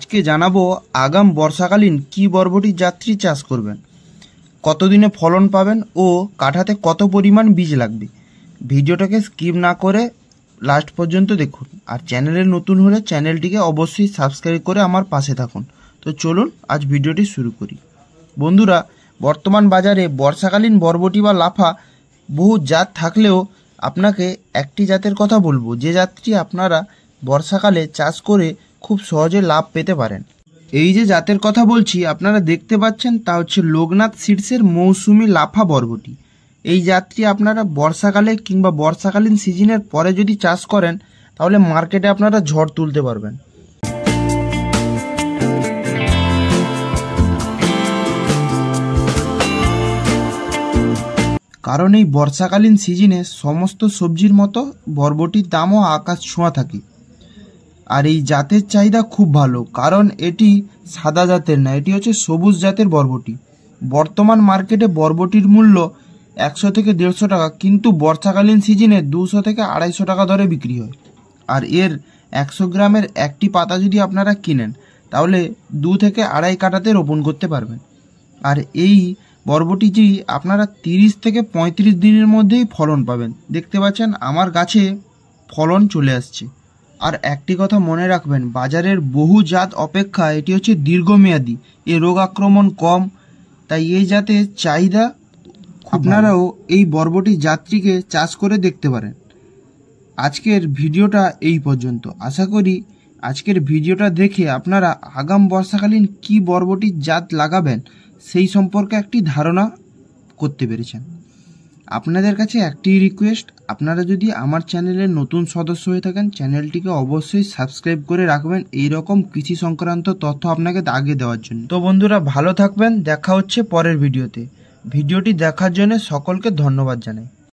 আজকে জানাবো আগাম বর্ষাকালীন কি বরবটি যাত্রী চাষ করবেন, কতদিনে ফলন পাবেন ও কাঠাতে কত পরিমাণ বীজ লাগবে। ভিডিওটাকে স্কিপ না করে লাস্ট পর্যন্ত দেখুন। আর চ্যানেলে নতুন হলে চ্যানেলটিকে অবশ্যই সাবস্ক্রাইব করে আমার পাশে থাকুন। তো চলুন আজ ভিডিওটি শুরু করি। বন্ধুরা, বর্তমান বাজারে বর্ষাকালীন বরবটি বা লাফা বহু জাত থাকলেও আপনাকে একটি জাতের কথা বলবো, যে জাতটি আপনারা বর্ষাকালে চাষ করে খুব সহজে লাভ পেতে পারেন। এই যে জাতের কথা বলছি আপনারা দেখতে পাচ্ছেন, তা হচ্ছে লোকনাথ সিডসের মৌসুমি লাফা বরবটি। এই জাতটি আপনারা বর্ষাকালে কিংবা বর্ষাকালীন সিজনের পরে যদি চাষ করেন তাহলে মার্কেটে আপনারা ঝড় তুলতে পারবেন। কারণ এই বর্ষাকালীন সিজনে সমস্ত সবজির মতো বরবটির দামও আকাশ ছোঁয়া থাকে। আর এই জাতের চাহিদা খুব ভালো, কারণ এটি সাদা জাতের না, এটি হচ্ছে সবুজ জাতের বরবটি। বর্তমান মার্কেটে বরবটির মূল্য 100 থেকে 150 টাকা, কিন্তু বর্ষাকালীন সিজনে 200 থেকে 250 টাকা দরে বিক্রি হয়। আর এর 100 গ্রামের একটি পাতা যদি আপনারা কিনেন তাহলে 2 থেকে 2.5 কাঠাতে রোপণ করতে পারবেন। আর এই বরবটিটি আপনারা 30 থেকে 35 দিনের মধ্যেই ফলন পাবেন। দেখতে পাচ্ছেন আমার গাছে ফলন চলে আসছে। আর একটি কথা মনে রাখবেন, বাজারের বহু জাত অপেক্ষা এটি হচ্ছে দীর্ঘমেয়াদী, এ রোগ আক্রমণ কম, তাই এই জাতের চাহিদা। আপনারাও এই বরবটি জাতটিকে চাষ করে দেখতে পারেন। আজকের ভিডিওটা এই পর্যন্ত। আশা করি আজকের ভিডিওটা দেখে আপনারা আগাম বর্ষাকালীন কি বরবটির জাত লাগাবেন সেই সম্পর্কে একটি ধারণা করতে পেরেছেন। আপনাদের কাছে একটি রিকোয়েস্ট, আপনারা যদি আমার চ্যানেলের নতুন সদস্য হয়ে থাকেন চ্যানেলটিকে অবশ্যই সাবস্ক্রাইব করে রাখবেন এই রকম কৃষি সংক্রান্ত তথ্য আপনাকে আগে দেওয়ার জন্য। তো বন্ধুরা, ভালো থাকবেন, দেখা হচ্ছে পরের ভিডিওতে। ভিডিওটি দেখার জন্য সকলকে ধন্যবাদ জানাই।